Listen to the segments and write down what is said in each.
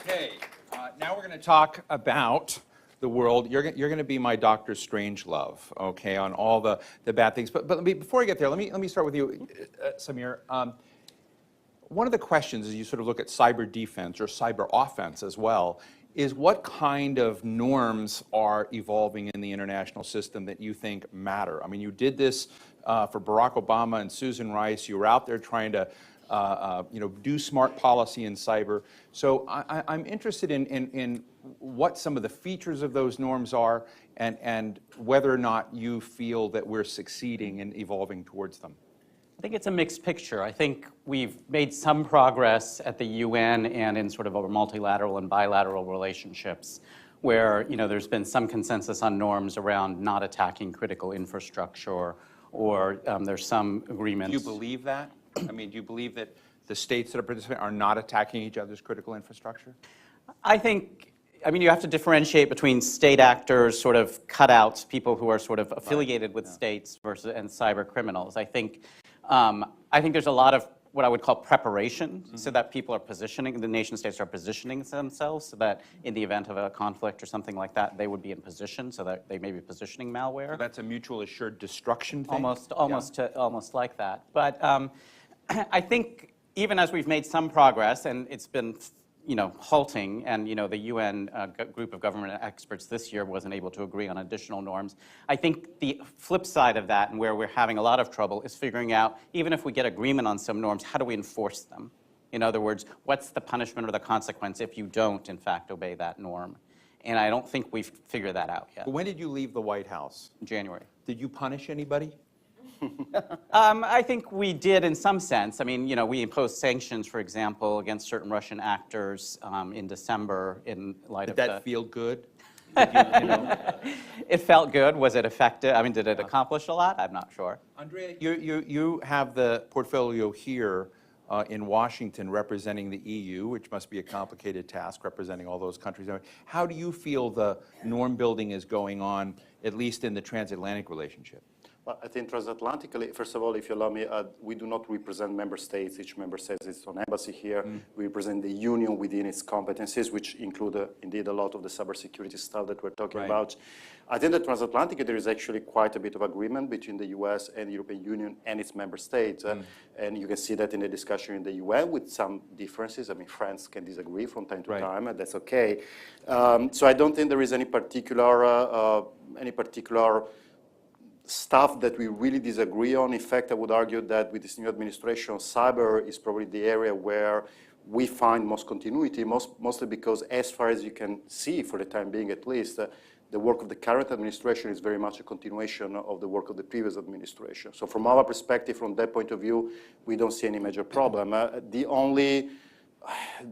Okay, now we're going to talk about the world. You're going to be my Dr. Strangelove, okay, on all the bad things. But before I get there, let me start with you, Samir. One of the questions as you sort of look at cyber defense or cyber offense as well is what kind of norms are evolving in the international system that you think matter? I mean, you did this for Barack Obama and Susan Rice. You were out there trying to do smart policy in cyber. So I'm interested in what some of the features of those norms are and whether or not you feel that we're succeeding in evolving towards them. I think it's a mixed picture. I think we've made some progress at the UN and in sort of our multilateral and bilateral relationships where there's been some consensus on norms around not attacking critical infrastructure or there's some agreements. Do you believe that? I mean, do you believe that the states that are participating are not attacking each other's critical infrastructure? I mean, you have to differentiate between state actors, sort of cutouts, people who are sort of affiliated with states versus and cyber criminals. I think there's a lot of what I would call preparation, so that people are positioning, the nation states are positioning themselves so that in the event of a conflict or something like that, they would be in position so that they may be positioning malware. So that's a mutual assured destruction thing? Almost like that. But I think even as we've made some progress, and it's been halting, and the UN group of government experts this year wasn't able to agree on additional norms. I think the flip side of that, and where we're having a lot of trouble, is figuring out, even if we get agreement on some norms, how do we enforce them? In other words, what's the punishment or the consequence if you don't, in fact, obey that norm? And I don't think we've figured that out yet. When did you leave the White House? In January. Did you punish anybody? I think we did in some sense. I mean, we imposed sanctions, for example, against certain Russian actors in December in light of Did that feel good? It felt good. Was it effective? I mean, did it accomplish a lot? I'm not sure. Andrea, you have the portfolio here in Washington representing the EU, which must be a complicated task representing all those countries. How do you feel the norm building is going on, at least in the transatlantic relationship? Well, I think transatlantically, first of all, if you allow me, we do not represent member states. Each member state is its own embassy here. We represent the union within its competencies, which include, indeed, a lot of the cybersecurity stuff that we're talking about. I think that transatlantically, there is actually quite a bit of agreement between the US and the European Union and its member states. And you can see that in the discussion in the UN with some differences. I mean, France can disagree from time to time, and that's okay. So I don't think there is any particular stuff that we really disagree on. In fact, I would argue that with this new administration, cyber is probably the area where we find most continuity, mostly because as far as you can see, for the time being at least, the work of the current administration is very much a continuation of the work of the previous administration. So from our perspective, from that point of view, we don't see any major problem. The only,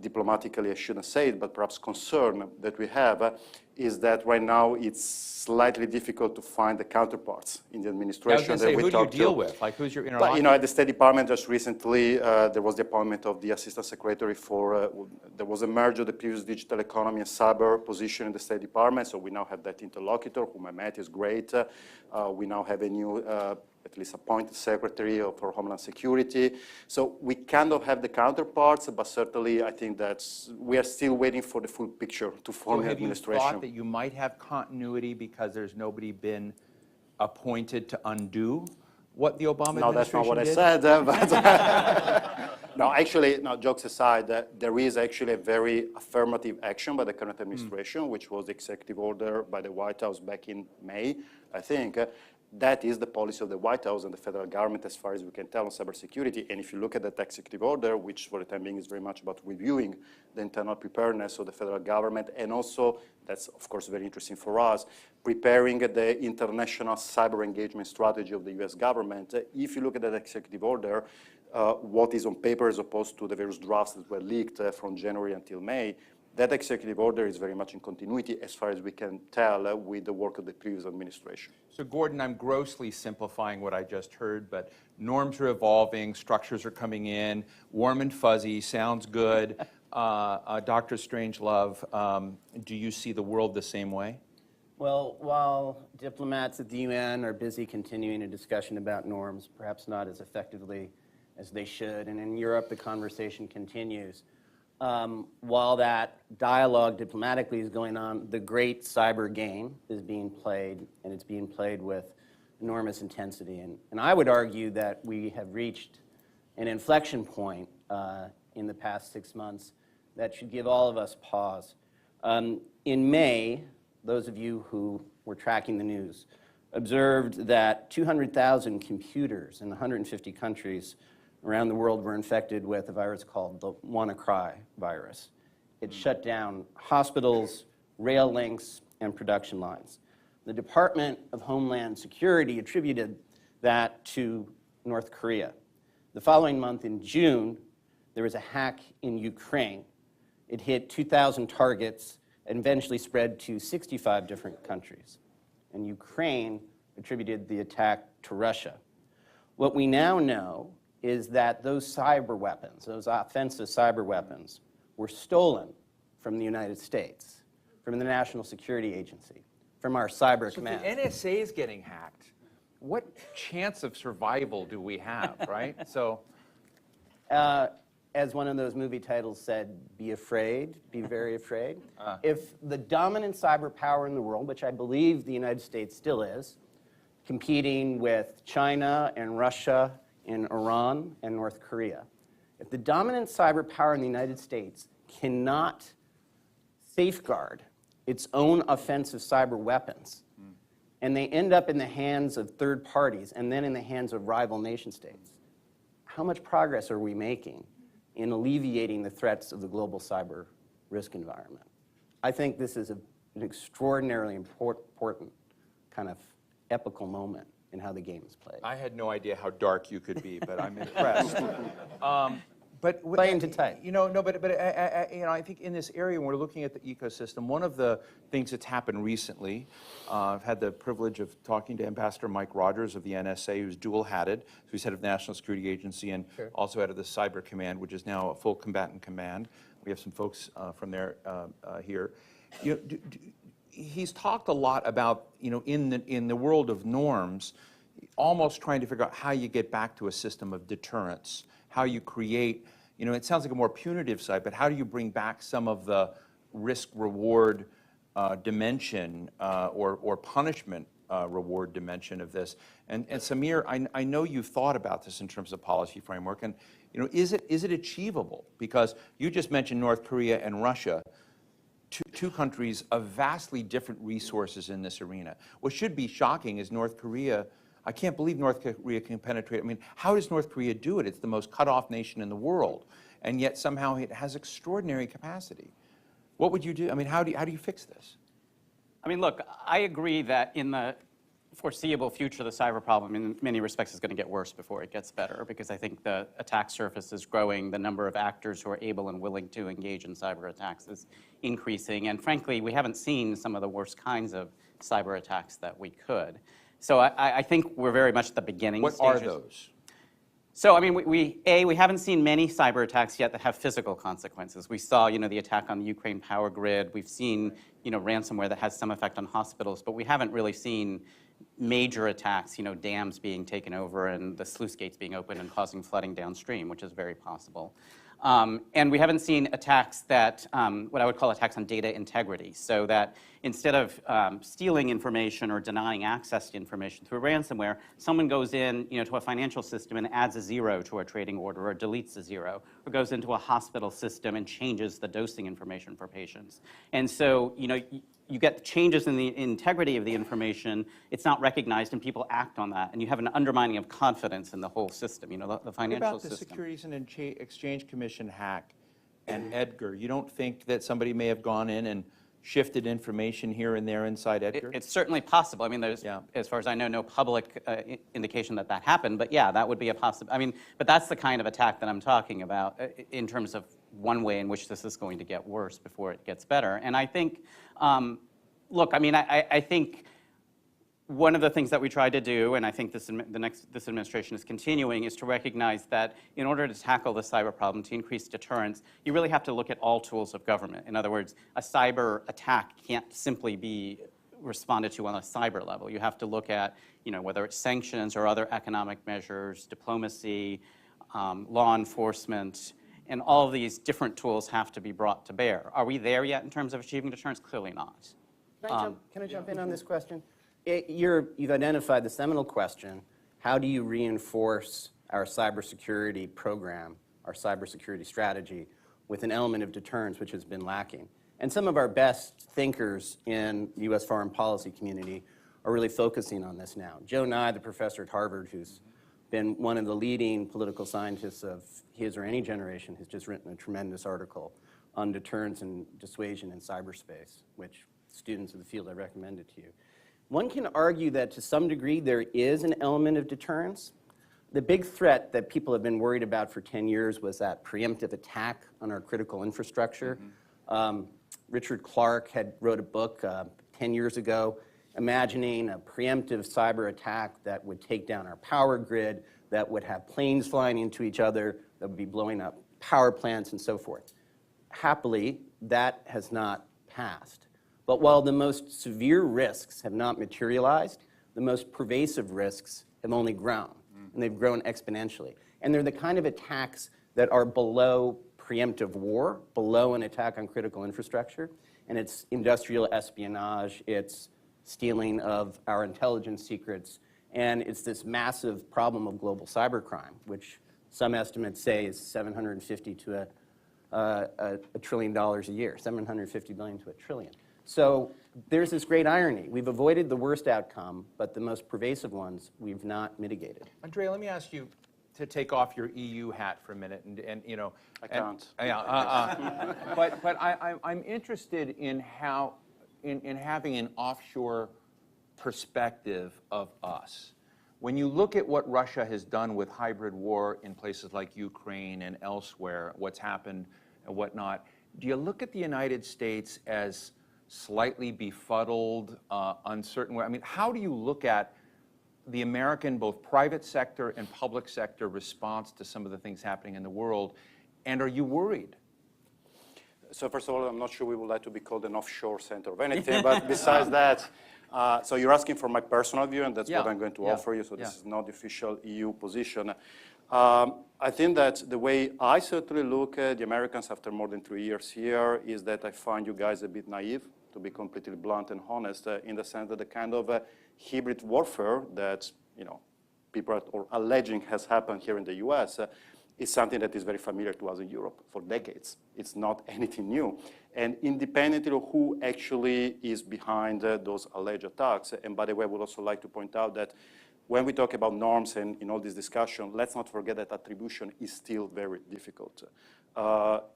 diplomatically I shouldn't say it, but perhaps concern that we have is that right now it's slightly difficult to find the counterparts in the administration. I was going to say, who do you deal with? Like, who's your interlocutor? But, at the State Department just recently, there was the appointment of the Assistant Secretary for, there was a merge of the previous digital economy and cyber position in the State Department, so we now have that interlocutor, whom I met, is great. We now have a new, at least appointed Secretary for Homeland Security. So we kind of have the counterparts, but certainly I think that we are still waiting for the full picture to form the administration. Have you thought that you might have continuity because there's nobody been appointed to undo what the Obama administration did? No, that's not what I said. But no, actually, no, jokes aside, there is actually a very affirmative action by the current administration, which was the executive order by the White House back in May, I think. That is the policy of the White House and the federal government as far as we can tell on cybersecurity. And if you look at that executive order, which for the time being is very much about reviewing the internal preparedness of the federal government, and also, that's of course very interesting for us, preparing the international cyber engagement strategy of the US government. If you look at that executive order, what is on paper as opposed to the various drafts that were leaked from January until May, that executive order is very much in continuity as far as we can tell with the work of the previous administration. So Gordon, I'm grossly simplifying what I just heard, but norms are evolving, structures are coming in, warm and fuzzy, sounds good. Dr. Strangelove, do you see the world the same way? Well, while diplomats at the UN are busy continuing a discussion about norms, perhaps not as effectively as they should, and in Europe the conversation continues, while that dialogue diplomatically is going on, the great cyber game is being played, and it's being played with enormous intensity. And I would argue that we have reached an inflection point in the past 6 months that should give all of us pause. In May, those of you who were tracking the news observed that 200,000 computers in 150 countries around the world were infected with a virus called the WannaCry virus. It shut down hospitals, rail links, and production lines. The Department of Homeland Security attributed that to North Korea. The following month, in June, there was a hack in Ukraine. It hit 2,000 targets and eventually spread to 65 different countries. And Ukraine attributed the attack to Russia. What we now know is that those cyber weapons, those offensive cyber weapons, were stolen from the United States, from the National Security Agency, from our cyber command. The NSA is getting hacked. What chance of survival do we have, right? So, as one of those movie titles said, be afraid, be very afraid. If the dominant cyber power in the world, which I believe the United States still is, competing with China and Russia and Iran and North Korea, if the dominant cyber power in the United States cannot safeguard its own offensive cyber weapons, and they end up in the hands of third parties and then in the hands of rival nation states, how much progress are we making in alleviating the threats of the global cyber risk environment? I think this is an extraordinarily important kind of epical moment in how the game is played. I had no idea how dark you could be, but I'm impressed. But Playing to tight. You know, no, but I think in this area, when we're looking at the ecosystem, one of the things that's happened recently, I've had the privilege of talking to Ambassador Mike Rogers of the NSA, who's dual-hatted, so he's head of the National Security Agency and also head of the Cyber Command, which is now a full combatant command. We have some folks from there here. You know, he's talked a lot about, you know, in the world of norms, almost trying to figure out how you get back to a system of deterrence, how you create, you know, it sounds like a more punitive side, but how do you bring back some of the risk-reward dimension or punishment reward dimension of this? And Samir, I know you've thought about this in terms of policy framework, and you know, is it achievable? Because you just mentioned North Korea and Russia, two countries of vastly different resources in this arena. What should be shocking is North Korea. I can't believe North Korea can penetrate. I mean, how does North Korea do it? It's the most cut-off nation in the world, and yet somehow it has extraordinary capacity. What would you do? I mean, how do you fix this? I mean, look, I agree that in the foreseeable future, the cyber problem in many respects is going to get worse before it gets better, because I think the attack surface is growing, the number of actors who are able and willing to engage in cyber attacks is increasing, and frankly, we haven't seen some of the worst kinds of cyber attacks that we could. So I think we're very much at the beginning What stages. are those? So I mean, we haven't seen many cyber attacks yet that have physical consequences. We saw, you know, the attack on the Ukraine power grid. We've seen, you know, ransomware that has some effect on hospitals, but we haven't really seen major attacks, you know, dams being taken over and the sluice gates being opened and causing flooding downstream, which is very possible. And we haven't seen attacks that, what I would call attacks on data integrity, so that instead of stealing information or denying access to information through ransomware, someone goes in, you know, to a financial system and adds a 0 to a trading order or deletes a 0, or goes into a hospital system and changes the dosing information for patients. And so, you know, you get changes in the integrity of the information, it's not recognized, and people act on that, and you have an undermining of confidence in the whole system, you know, the financial What about the system. Securities and Exchange Commission hack and Edgar? You don't think that somebody may have gone in and shifted information here and there inside Edgar? It's certainly possible. I mean, there's, as far as I know, no public indication that that happened, but yeah, that would be a possible. I mean, but that's the kind of attack that I'm talking about in terms of one way in which this is going to get worse before it gets better. And I think, look, I mean, I think one of the things that we tried to do, and I think this administration is continuing, is to recognize that in order to tackle the cyber problem, to increase deterrence, you really have to look at all tools of government. In other words, a cyber attack can't simply be responded to on a cyber level. You have to look at, you know, whether it's sanctions or other economic measures, diplomacy, law enforcement, And all of these different tools have to be brought to bear. Are we there yet in terms of achieving deterrence? Clearly not. Can I jump in on this question? You've identified the seminal question: how do you reinforce our cybersecurity program, our cybersecurity strategy, with an element of deterrence which has been lacking? And some of our best thinkers in the U.S. foreign policy community are really focusing on this now. Joe Nye, the professor at Harvard, who's been one of the leading political scientists of his or any generation, has just written a tremendous article on deterrence and dissuasion in cyberspace, which students of the field, I recommend it to you. One can argue that to some degree there is an element of deterrence. The big threat that people have been worried about for 10 years was that preemptive attack on our critical infrastructure. Richard Clarke wrote a book 10 years ago imagining a preemptive cyber attack that would take down our power grid, that would have planes flying into each other, that would be blowing up power plants and so forth. Happily, that has not passed. But while the most severe risks have not materialized, the most pervasive risks have only grown, and they've grown exponentially. And they're the kind of attacks that are below preemptive war, below an attack on critical infrastructure, and it's industrial espionage, it's stealing of our intelligence secrets, and it's this massive problem of global cybercrime, which some estimates say is $750 to $1 trillion a year, $750 billion to $1 trillion. So there's this great irony. We've avoided the worst outcome, but the most pervasive ones we've not mitigated. Andrea, let me ask you to take off your EU hat for a minute, and you know. I can't. But I'm interested in how, in having an offshore perspective of us. When you look at what Russia has done with hybrid war in places like Ukraine and elsewhere, what's happened and whatnot, do you look at the United States as slightly befuddled, uncertain? I mean, how do you look at the American, both private sector and public sector, response to some of the things happening in the world? And are you worried? So first of all, I'm not sure we would like to be called an offshore center of anything, but besides that, so you're asking for my personal view, and that's what I'm going to offer you, so this is not the official EU position. I think that the way I certainly look at the Americans after more than 3 years here is that I find you guys a bit naive, to be completely blunt and honest, in the sense that the kind of hybrid warfare that people are alleging has happened here in the US is something that is very familiar to us in Europe for decades. It's not anything new. And independently of who actually is behind those alleged attacks, and by the way, I would also like to point out that when we talk about norms and in all this discussion, let's not forget that attribution is still very difficult.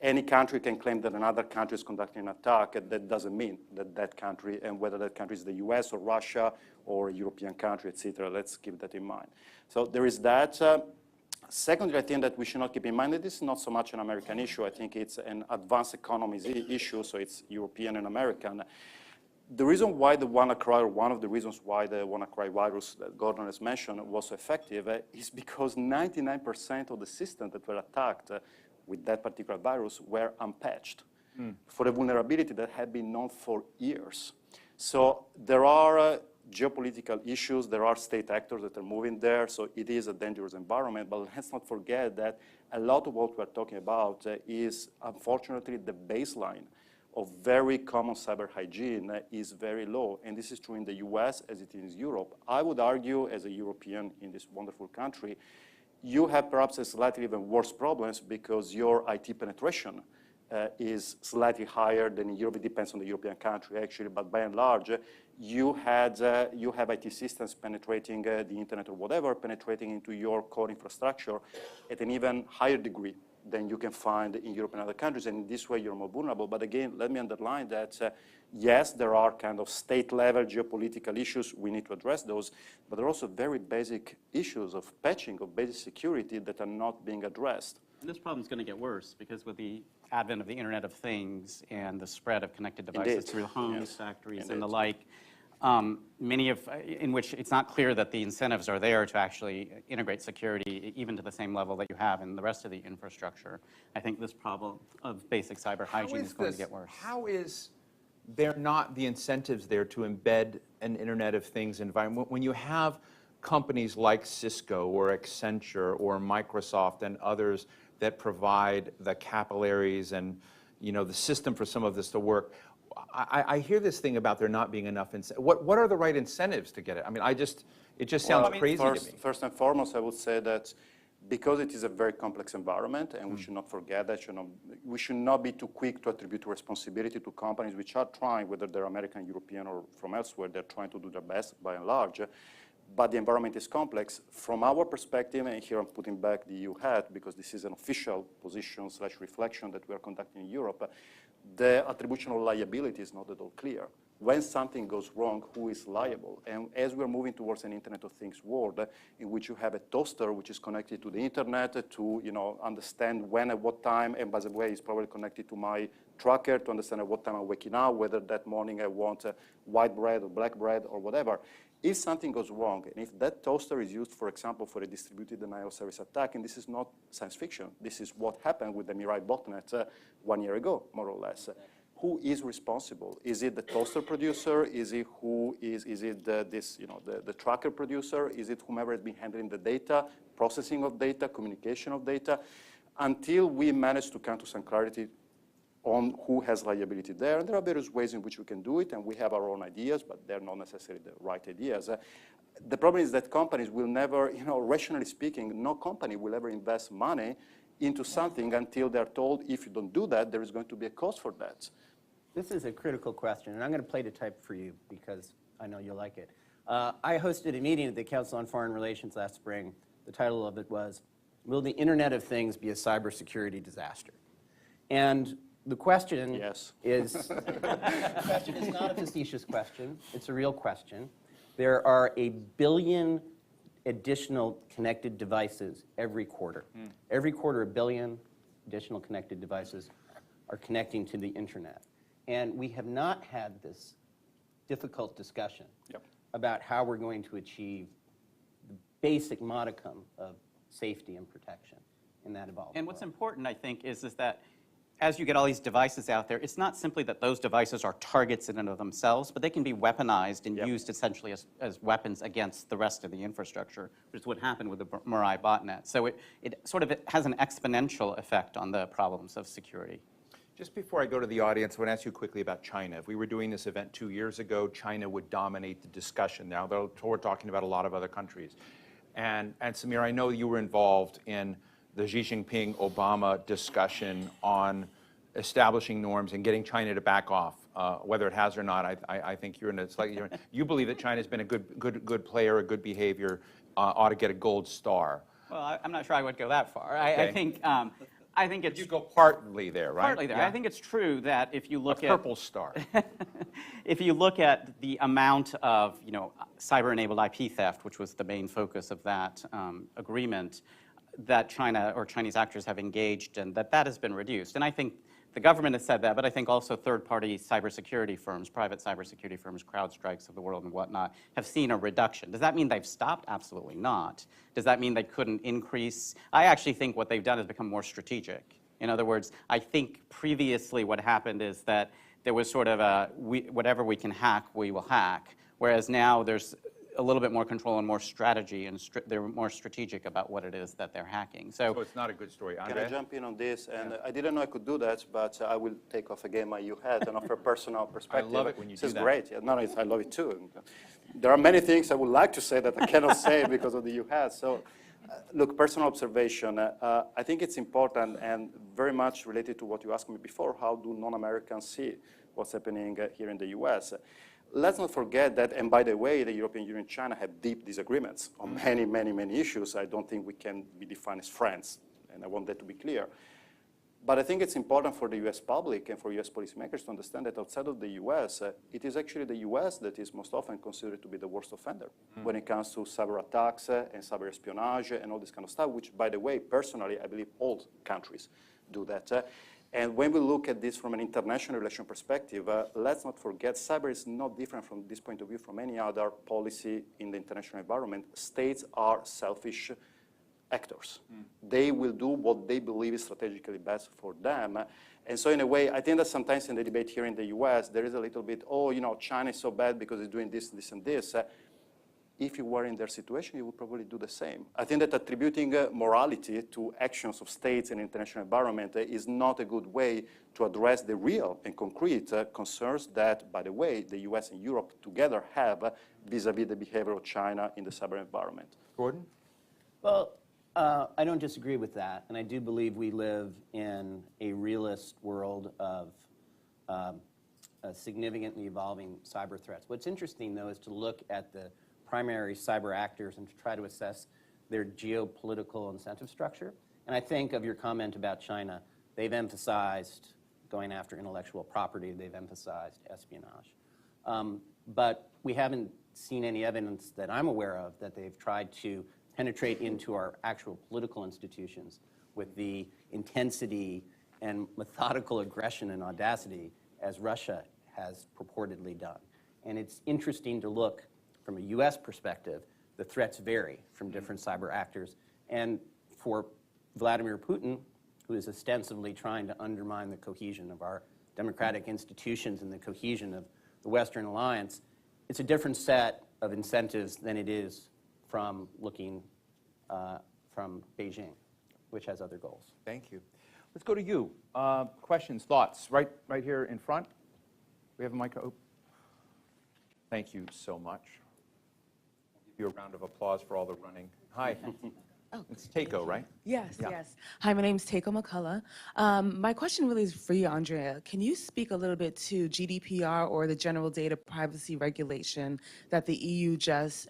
Any country can claim that another country is conducting an attack, and that doesn't mean that that country, and whether that country is the US or Russia or a European country, etc. Let's keep that in mind. So there is that. Secondly, I think that we should not keep in mind that this is not so much an American issue. I think it's an advanced economies issue, so it's European and American. The reason why the WannaCry, or one of the reasons why the WannaCry virus that Gordon has mentioned was so effective is because 99% of the systems that were attacked with that particular virus were unpatched for a vulnerability that had been known for years. So there are geopolitical issues, there are state actors that are moving there, so it is a dangerous environment, but let's not forget that a lot of what we're talking about is unfortunately the baseline of very common cyber hygiene is very low, and this is true in the US as it is in Europe. I would argue, as a European in this wonderful country, you have perhaps a slightly even worse problems because your IT penetration is slightly higher than in Europe. It depends on the European country, actually, but by and large, you have IT systems penetrating the internet or whatever, penetrating into your core infrastructure at an even higher degree than you can find in Europe and other countries, and in this way you're more vulnerable. But again, let me underline that, yes, there are kind of state-level geopolitical issues, we need to address those, but there are also very basic issues of patching, of basic security that are not being addressed. And this problem is going to get worse because with the advent of the Internet of Things and the spread of connected devices through homes, factories, and the like, many of in which it's not clear that the incentives are there to actually integrate security even to the same level that you have in the rest of the infrastructure. I think this problem of basic cyber hygiene is going to get worse. How is there not the incentives there to embed an Internet of Things environment when you have companies like Cisco or Accenture or Microsoft and others that provide the capillaries and, you know, the system for some of this to work. I hear this thing about there not being enough what are the right incentives to get it? I mean, it just sounds crazy to me. First and foremost, I would say that because it is a very complex environment, and we should not forget that, we should not be too quick to attribute responsibility to companies which are trying, whether they're American, European, or from elsewhere, they're trying to do their best by and large. But the environment is complex. From our perspective, and here I'm putting back the EU hat because this is an official position / reflection that we are conducting in Europe, the attribution of liability is not at all clear. When something goes wrong, who is liable? And as we're moving towards an Internet of Things world in which you have a toaster which is connected to the internet to understand when at what time, and by the way, it's probably connected to my tracker to understand at what time I'm waking up, whether that morning I want white bread or black bread or whatever. If something goes wrong, and if that toaster is used, for example, for a distributed denial of service attack, and this is not science fiction, this is what happened with the Mirai botnet 1 year ago, more or less. Who is responsible? Is it the toaster producer? Is it the tracker producer? Is it whomever has been handling the data, processing of data, communication of data? Until we manage to come to some clarity on who has liability there, and there are various ways in which we can do it, and we have our own ideas, but they're not necessarily the right ideas. The problem is that companies will never, rationally speaking, no company will ever invest money into something until they're told, if you don't do that, there is going to be a cost for that. This is a critical question, and I'm going to play the type for you because I know you'll like it. I hosted a meeting at the Council on Foreign Relations last spring. The title of it was, "Will the Internet of Things be a cybersecurity disaster?" And the question is, the question is not a facetious question. It's a real question. There are 1 billion additional connected devices every quarter. Every quarter, 1 billion additional connected devices are connecting to the internet. And we have not had this difficult discussion about how we're going to achieve the basic modicum of safety and protection in that evolved And what's world. important, I think, is that as you get all these devices out there, it's not simply that those devices are targets in and of themselves, but they can be weaponized and used essentially as weapons against the rest of the infrastructure, which is what happened with the Mirai botnet. So it has an exponential effect on the problems of security. Just before I go to the audience, I want to ask you quickly about China. If we were doing this event 2 years ago, China would dominate the discussion. Now, though, we're talking about a lot of other countries. And Samir, I know you were involved in the Xi Jinping-Obama discussion on establishing norms and getting China to back off, whether it has or not. I think you're in a slightly different. You believe that China's been a good player, a good behavior, ought to get a gold star. Well, I'm not sure I would go that far. Okay. I think it's You go partly there, right? partly there. Yeah. I think it's true that if you look a purple star. if you look at the amount of cyber-enabled IP theft, which was the main focus of that agreement, that China or Chinese actors have engaged in, that has been reduced. And I think the government has said that, but I think also third-party cybersecurity firms, private cybersecurity firms, CrowdStrikes of the world and whatnot, have seen a reduction. Does that mean they've stopped? Absolutely not. Does that mean they couldn't increase? I actually think what they've done is become more strategic. In other words, I think previously what happened is that there was sort of whatever we can hack, we will hack, whereas now there's a little bit more control and more strategy, and they're more strategic about what it is that they're hacking. So it's not a good story. Can Andre? I jump in on this? And I didn't know I could do that, but I will take off again my EU hat and offer a personal perspective. love it when you this do is that. great. Yeah, no, I love it too. There are many things I would like to say that I cannot say because of the EU hat. So, look, personal observation. I think it's important and very much related to what you asked me before. How do non-Americans see what's happening here in the US? Let's not forget that, and by the way, the European Union and China have deep disagreements on many, many, many issues. I don't think we can be defined as friends, and I want that to be clear. But I think it's important for the US public and for US policymakers to understand that outside of the US, it is actually the US that is most often considered to be the worst offender when it comes to cyber attacks and cyber espionage and all this kind of stuff, which, by the way, personally, I believe all countries do that. And when we look at this from an international relation perspective, let's not forget cyber is not different from this point of view from any other policy in the international environment. States are selfish actors. They will do what they believe is strategically best for them. And so in a way, I think that sometimes in the debate here in the US, there is a little bit, China is so bad because it's doing this, this, and this. if you were in their situation, you would probably do the same. I think that attributing morality to actions of states in international environment is not a good way to address the real and concrete concerns that, by the way, the US and Europe together have vis-a-vis the behavior of China in the cyber environment. Gordon? Well, I don't disagree with that, and I do believe we live in a realist world of significantly evolving cyber threats. What's interesting, though, is to look at the primary cyber actors and to try to assess their geopolitical incentive structure. And I think of your comment about China, they've emphasized going after intellectual property, they've emphasized espionage. But we haven't seen any evidence that I'm aware of that they've tried to penetrate into our actual political institutions with the intensity and methodical aggression and audacity as Russia has purportedly done. And it's interesting to look from a US perspective, the threats vary from different cyber actors. And for Vladimir Putin, who is ostensibly trying to undermine the cohesion of our democratic institutions and the cohesion of the Western alliance, it's a different set of incentives than it is from looking from Beijing, which has other goals. Thank you. Let's go to you. Questions, thoughts, right here in front. We have a mic. Oh. Thank you so much. I'll give you a round of applause for all the running. Hi. Oh, It's Takeo, right? yes, Yeah. yes. Hi, my name is Takeo McCullough. My question really is for you, Andrea. Can you speak a little bit to GDPR or the General Data Privacy Regulation that the EU just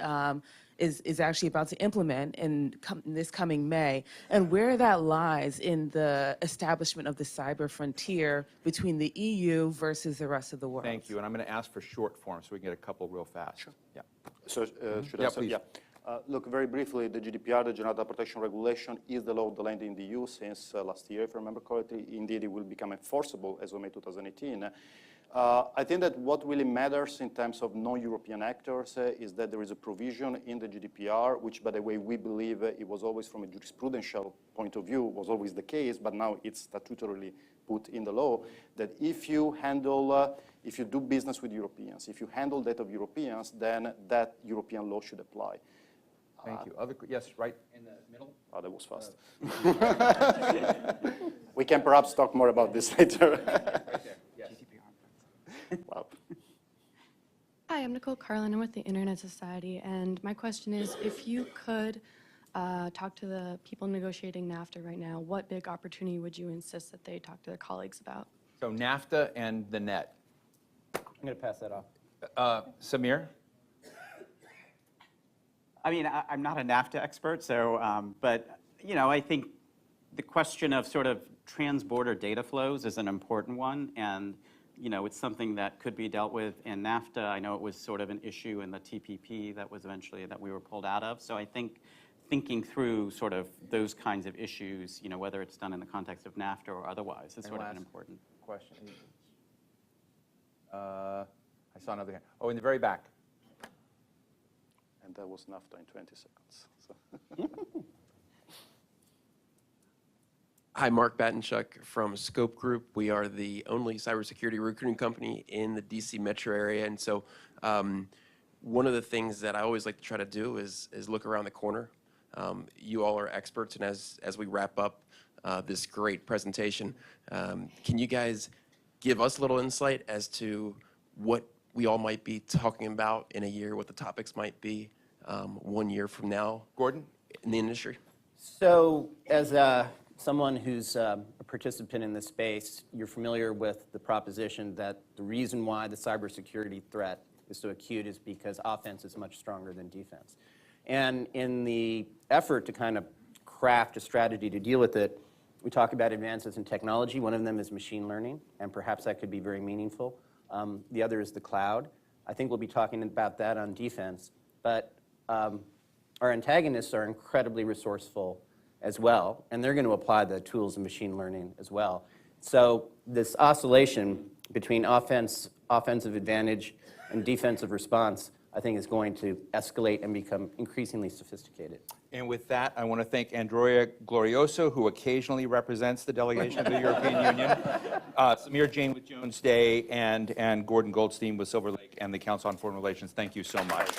is actually about to implement in this coming May, and where that lies in the establishment of the cyber frontier between the EU versus the rest of the world? Thank you. And I'm going to ask for short form so we can get a couple real fast. Sure. Yeah. So should I Yeah, say? please. Yeah. Look, very briefly, the GDPR, the General Data Protection Regulation, is the law of the land in the EU since last year, if I remember correctly. Indeed, it will become enforceable as of May 2018. I think that what really matters in terms of non-European actors is that there is a provision in the GDPR, which, by the way, we believe it was always from a jurisprudential point of view, was always the case, but now it's statutorily put in the law, that if you handle, if you do business with Europeans, if you handle data of Europeans, then that European law should apply. Thank you. Yes, right in the middle. Oh, that was fast. We can perhaps talk more about this later. Right there. Yes. Wow. Hi, I'm Nicole Carlin. I'm with the Internet Society, and my question is, if you could talk to the people negotiating NAFTA right now, what big opportunity would you insist that they talk to their colleagues about? So NAFTA and the net. I'm going to pass that off. Samir? I mean, I'm not a NAFTA expert, so, but, you know, I think the question of sort of trans-border data flows is an important one, and, you know, it's something that could be dealt with in NAFTA. I know it was sort of an issue in the TPP that was eventually, that we were pulled out of. So I think thinking through sort of those kinds of issues, you know, whether it's done in the context of NAFTA or otherwise, is sort of an important Question. I saw another hand. Oh, in the very back. And that was NAFTA in 20 seconds. So. Hi, Mark Batenchuk from Scope Group. We are the only cybersecurity recruiting company in the DC metro area. And so one of the things that I always like to try to do is look around the corner. You all are experts, and as we wrap up this great presentation, can you guys give us a little insight as to what we all might be talking about in a year, what the topics might be 1 year from now? Gordon? In the industry? So as someone who's a participant in this space, you're familiar with the proposition that the reason why the cybersecurity threat is so acute is because offense is much stronger than defense. And in the effort to kind of craft a strategy to deal with it, we talk about advances in technology. One of them is machine learning, and perhaps that could be very meaningful. The other is the cloud. I think we'll be talking about that on defense. But our antagonists are incredibly resourceful as well, and they're going to apply the tools of machine learning as well. So this oscillation between offensive advantage and defensive response, I think, is going to escalate and become increasingly sophisticated. And with that, I want to thank Andrea Glorioso, who occasionally represents the delegation of the European Union, Samir Jain with Jones Day, and Gordon Goldstein with Silver Lake and the Council on Foreign Relations. Thank you so much.